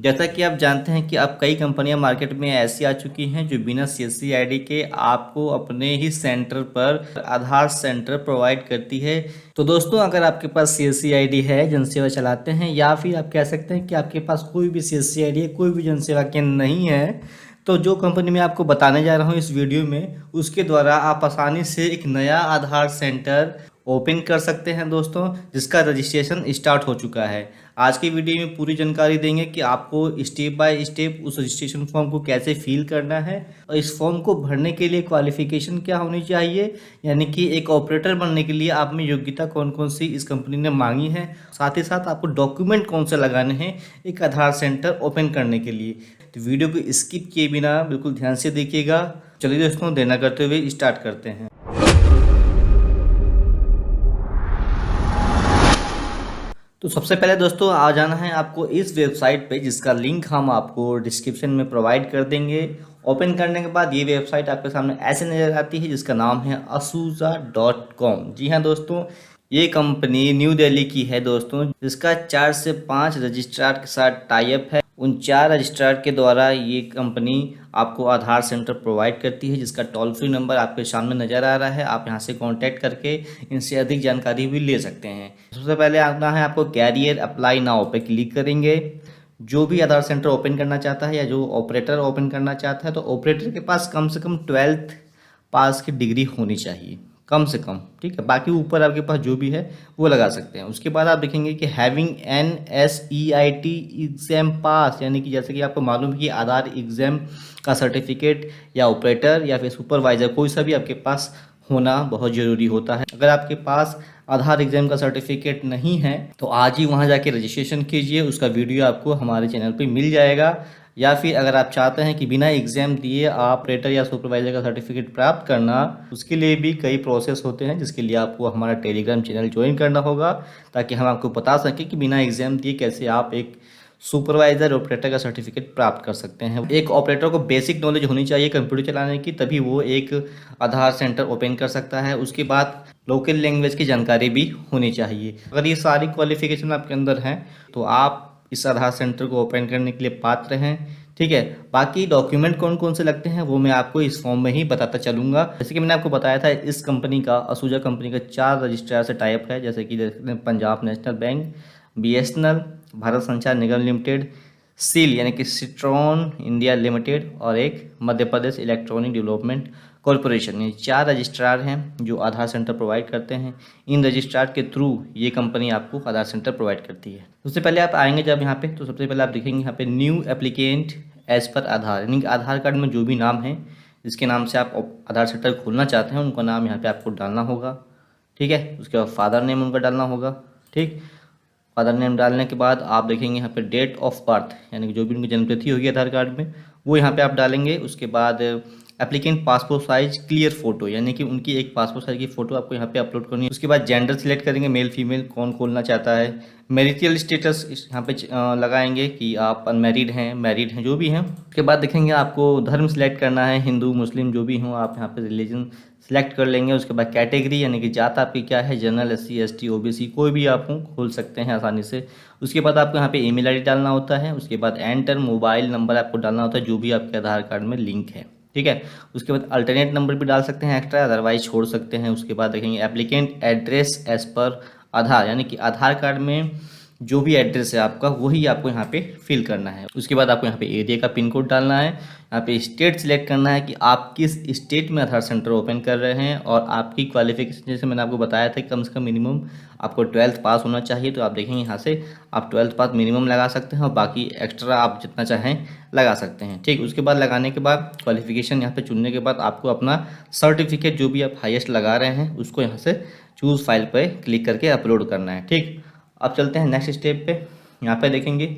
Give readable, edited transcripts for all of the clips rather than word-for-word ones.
जैसा कि आप जानते हैं कि अब कई कंपनियां मार्केट में ऐसी आ चुकी हैं जो बिना सीएससी आईडी के आपको अपने ही सेंटर पर आधार सेंटर प्रोवाइड करती है। तो दोस्तों, अगर आपके पास सीएससी आईडी है, जनसेवा चलाते हैं, या फिर आप कह सकते हैं कि आपके पास कोई भी सीएससी आईडी है, कोई भी जनसेवा केंद्र नहीं है, तो जो कंपनी मैं आपको बताने जा रहा हूँ इस वीडियो में, उसके द्वारा आप आसानी से एक नया आधार सेंटर ओपन कर सकते हैं दोस्तों, जिसका रजिस्ट्रेशन स्टार्ट हो चुका है। आज की वीडियो में पूरी जानकारी देंगे कि आपको स्टेप बाय स्टेप उस रजिस्ट्रेशन फॉर्म को कैसे फिल करना है, और इस फॉर्म को भरने के लिए क्वालिफिकेशन क्या होनी चाहिए, यानी कि एक ऑपरेटर बनने के लिए आप में योग्यता कौन कौन सी इस कंपनी ने मांगी है, साथ ही साथ आपको डॉक्यूमेंट कौन से लगाने हैं एक आधार सेंटर ओपन करने के लिए। तो वीडियो को स्किप किए बिना बिल्कुल ध्यान से देखिएगा। चलिए दोस्तों, देर न करते हुए स्टार्ट करते हैं। तो सबसे पहले दोस्तों आ जाना है आपको इस वेबसाइट पे, जिसका लिंक हम आपको डिस्क्रिप्शन में प्रोवाइड कर देंगे। ओपन करने के बाद ये वेबसाइट आपके सामने ऐसे नज़र आती है, जिसका नाम है asuza.com। जी हाँ दोस्तों, ये कंपनी न्यू दिल्ली की है दोस्तों, जिसका 4 से 5 रजिस्ट्रार के साथ टाई अप है। उन 4 रजिस्ट्रार के द्वारा ये कंपनी आपको आधार सेंटर प्रोवाइड करती है, जिसका टोल फ्री नंबर आपके सामने नज़र आ रहा है। आप यहां से कांटेक्ट करके इनसे अधिक जानकारी भी ले सकते हैं। सबसे पहले आना है आपको कैरियर अप्लाई नाउ पे क्लिक करेंगे। जो भी आधार सेंटर ओपन करना चाहता है या जो ऑपरेटर ओपन करना चाहता है, तो ऑपरेटर के पास कम से कम 12th पास की डिग्री होनी चाहिए, कम से कम। ठीक है, बाकी ऊपर आपके पास जो भी है वो लगा सकते हैं। उसके बाद आप देखेंगे कि हैविंग NSEIT एग्जाम पास, यानी कि जैसे कि आपको मालूम है कि आधार एग्जाम का सर्टिफिकेट या ऑपरेटर या फिर सुपरवाइजर कोई सा भी आपके पास होना बहुत ज़रूरी होता है। अगर आपके पास आधार एग्जाम का सर्टिफिकेट नहीं है तो आज ही वहाँ जाके रजिस्ट्रेशन कीजिए। उसका वीडियो आपको हमारे चैनल पे मिल जाएगा। या फिर अगर आप चाहते हैं कि बिना एग्जाम दिए आप ऑपरेटर या सुपरवाइजर का सर्टिफिकेट प्राप्त करना, उसके लिए भी कई प्रोसेस होते हैं, जिसके लिए आपको हमारा टेलीग्राम चैनल ज्वाइन करना होगा, ताकि हम आपको बता सकें कि बिना एग्जाम दिए कैसे आप एक सुपरवाइजर ऑपरेटर का सर्टिफिकेट प्राप्त कर सकते हैं। एक ऑपरेटर को बेसिक नॉलेज होनी चाहिए कंप्यूटर चलाने की, तभी वो एक आधार सेंटर ओपन कर सकता है। उसके बाद लोकल लैंग्वेज की जानकारी भी होनी चाहिए। अगर ये सारी क्वालिफिकेशन आपके अंदर हैं तो आप इस आधार सेंटर को ओपन करने के लिए पात्र हैं। ठीक है, बाकी डॉक्यूमेंट कौन कौन से लगते हैं वो मैं आपको इस फॉर्म में ही बताता चलूँगा। जैसे कि मैंने आपको बताया था, इस कंपनी का असूजा कंपनी का 4 रजिस्ट्रार से टाई अप है, जैसे कि Punjab national bank, BSNL, Bharat संचार निगम लिमिटेड, सील यानी कि सिट्रॉन इंडिया लिमिटेड, और एक Madhya Pradesh electronic development corporation. ये 4 रजिस्ट्रार हैं जो आधार सेंटर प्रोवाइड करते हैं। इन रजिस्ट्रार के थ्रू ये कंपनी आपको आधार सेंटर प्रोवाइड करती है। सबसे पहले आप आएंगे जब यहाँ पे, तो सबसे पहले आप देखेंगे यहाँ पे न्यू एप्लीकेंट एज पर आधार, यानी कि आधार कार्ड में जो भी नाम है जिसके नाम से आप आधार सेंटर खोलना चाहते हैं, उनका नाम यहाँ पे आपको डालना होगा। ठीक है, उसके बाद फादर नेम उनका डालना होगा। ठीक, फादर नेम डालने के बाद आप देखेंगे यहाँ पे डेट ऑफ बर्थ, यानी कि जो भी उनकी जन्मतिथि होगी आधार कार्ड में, वो यहाँ पे आप डालेंगे। उसके बाद applicant passport size clear photo, यानी कि उनकी एक पासपोर्ट साइज की फ़ोटो आपको यहाँ पे अपलोड करनी है। उसके बाद जेंडर सिलेक्ट करेंगे, मेल फीमेल कौन खोलना चाहता है। मैरिटल स्टेटस यहाँ पे लगाएंगे कि आप अनमैरिड हैं, मैरिड हैं, जो भी हैं। उसके बाद देखेंगे आपको धर्म सिलेक्ट करना है, हिंदू मुस्लिम जो भी हों आप यहाँ पे रिलीजन सिलेक्ट कर लेंगे। उसके बाद कैटेगरी, यानी कि जात आपकी क्या है, जनरल, SC ST OBC कोई भी आप खोल सकते हैं आसानी से। उसके बाद आपको यहाँ पे ईमेल आईडी डालना होता है। उसके बाद एंटर मोबाइल नंबर आपको डालना होता है जो भी आपके आधार कार्ड में लिंक है। ठीक है, उसके बाद अल्टरनेट नंबर भी डाल सकते हैं एक्स्ट्रा, अदरवाइज छोड़ सकते हैं। उसके बाद देखेंगे एप्लीकेंट एड्रेस एज पर आधार, यानी कि आधार कार्ड में जो भी एड्रेस है आपका वही आपको यहाँ पे फिल करना है। उसके बाद आपको यहाँ पे एरिया का पिन कोड डालना है। यहाँ पे स्टेट सिलेक्ट करना है कि आप किस स्टेट में आधार सेंटर ओपन कर रहे हैं, और आपकी क्वालिफिकेशन जैसे मैंने आपको बताया था कम से कम मिनिमम आपको 12th पास होना चाहिए। तो आप देखेंगे यहाँ से आप 12th पास मिनिमम लगा सकते हैं, और बाकी एक्स्ट्रा आप जितना चाहें लगा सकते हैं। ठीक, उसके बाद लगाने के बाद क्वालिफिकेशन यहाँ पे चुनने के बाद आपको अपना सर्टिफिकेट जो भी आप हाईएस्ट लगा रहे हैं उसको यहाँ से चूज़ फाइल पर क्लिक करके अपलोड करना है। ठीक, अब चलते हैं नेक्स्ट स्टेप पे। यहाँ पे देखेंगे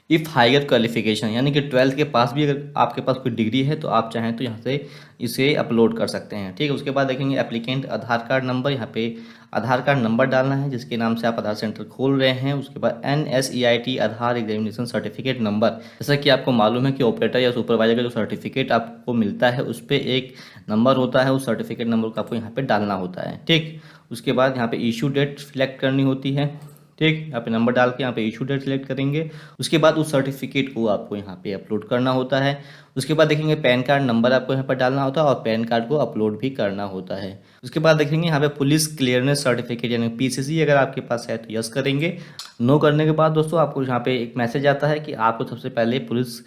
इफ़ हायर क्वालिफिकेशन, यानी कि 12th के पास भी अगर आपके पास कोई डिग्री है तो आप चाहें तो यहाँ से इसे अपलोड कर सकते हैं। ठीक है, उसके बाद देखेंगे एप्लीकेंट आधार कार्ड नंबर, यहाँ पे आधार कार्ड नंबर डालना है जिसके नाम से आप आधार सेंटर खोल रहे हैं। उसके बाद NSEIT आधार एग्जामिनेशन सर्टिफिकेट नंबर, जैसा कि आपको मालूम है कि ऑपरेटर या सुपरवाइजर का जो सर्टिफिकेट आपको मिलता है उस पर एक नंबर होता है, उस सर्टिफिकेट नंबर को आपको यहाँ पर डालना होता है। ठीक, उसके बाद यहाँ पे इशू डेट सिलेक्ट करनी होती है। ठीक, यहाँ पे नंबर डाल के यहाँ पे इशू डेट सेलेक्ट करेंगे। उसके बाद उस सर्टिफिकेट को आपको यहाँ पे अपलोड करना होता है। उसके बाद देखेंगे पैन कार्ड नंबर आपको यहाँ पर डालना होता है और पैन कार्ड को अपलोड भी करना होता है। उसके बाद देखेंगे यहाँ पे पुलिस क्लियरेंस सर्टिफिकेट यानी पीसीसी अगर आपके पास है तो यस करेंगे। नो करने के बाद दोस्तों आपको यहाँ पे एक मैसेज आता है कि आपको सबसे पहले पुलिस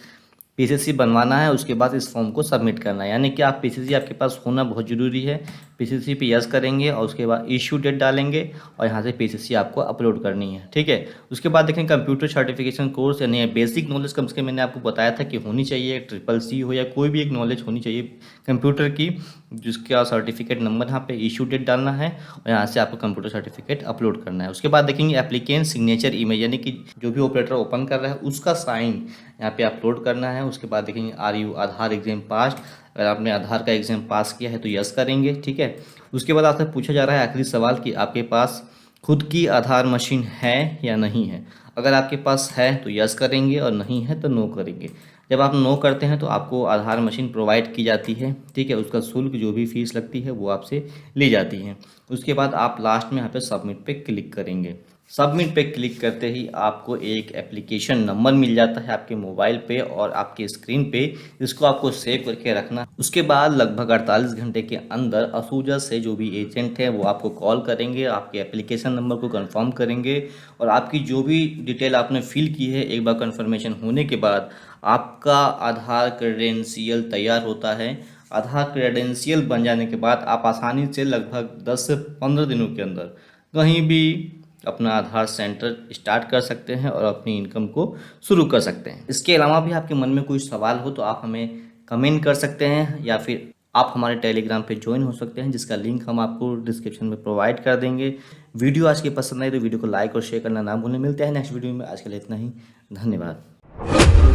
पीसीसी बनवाना है, उसके बाद इस फॉर्म को सबमिट करना है। यानी कि आप पीसीसी आपके पास होना बहुत ज़रूरी है। पीसीसी पे यस करेंगे और उसके बाद इशू डेट डालेंगे और यहाँ से पीसीसी आपको अपलोड करनी है। ठीक है, उसके बाद देखें कंप्यूटर सर्टिफिकेशन कोर्स यानी बेसिक नॉलेज कम से कम मैंने आपको बताया था कि होनी चाहिए, CCC हो या कोई भी एक नॉलेज होनी चाहिए कंप्यूटर की, जिसका सर्टिफिकेट नंबर यहाँ पे इशू डेट डालना है और यहाँ से आपको कंप्यूटर सर्टिफिकेट अपलोड करना है। उसके बाद देखेंगे एप्लीकेंट सिग्नेचर इमेज यानी कि जो भी ऑपरेटर ओपन कर रहा है उसका साइन यहाँ पे अपलोड करना है। उसके बाद देखेंगे are you Aadhaar exam pass, अगर आपने आधार का एग्जाम पास किया है तो यस करेंगे। ठीक है, उसके बाद आपसे पूछा जा रहा है आखिरी सवाल कि आपके पास खुद की आधार मशीन है या नहीं है। अगर आपके पास है तो यस करेंगे और नहीं है तो नो करेंगे। जब आप नो करते हैं तो आपको आधार मशीन प्रोवाइड की जाती है। ठीक है, उसका शुल्क जो भी फीस लगती है वो आपसे ली जाती है। उसके बाद आप लास्ट में यहाँ पे सबमिट पे क्लिक करेंगे। सबमिट पे क्लिक करते ही आपको एक एप्लीकेशन नंबर मिल जाता है आपके मोबाइल पे और आपके स्क्रीन पे, जिसको आपको सेव करके रखना। उसके बाद लगभग 48 घंटे के अंदर असूजा से जो भी एजेंट है वो आपको कॉल करेंगे, आपके एप्लीकेशन नंबर को कंफर्म करेंगे और आपकी जो भी डिटेल आपने फिल की है एक बार कंफर्मेशन होने के बाद आपका आधार क्रेडेंशियल तैयार होता है। आधार क्रेडेंशियल बन जाने के बाद आप आसानी से लगभग 10 से 15 दिनों के अंदर कहीं भी अपना आधार सेंटर स्टार्ट कर सकते हैं और अपनी इनकम को शुरू कर सकते हैं। इसके अलावा भी आपके मन में कोई सवाल हो तो आप हमें कमेंट कर सकते हैं या फिर आप हमारे टेलीग्राम पे ज्वाइन हो सकते हैं, जिसका लिंक हम आपको डिस्क्रिप्शन में प्रोवाइड कर देंगे। वीडियो आज की पसंद आई तो वीडियो को लाइक और शेयर करना ना भूलें। मिलते हैं नेक्स्ट वीडियो में, आज के लिए इतना ही। धन्यवाद।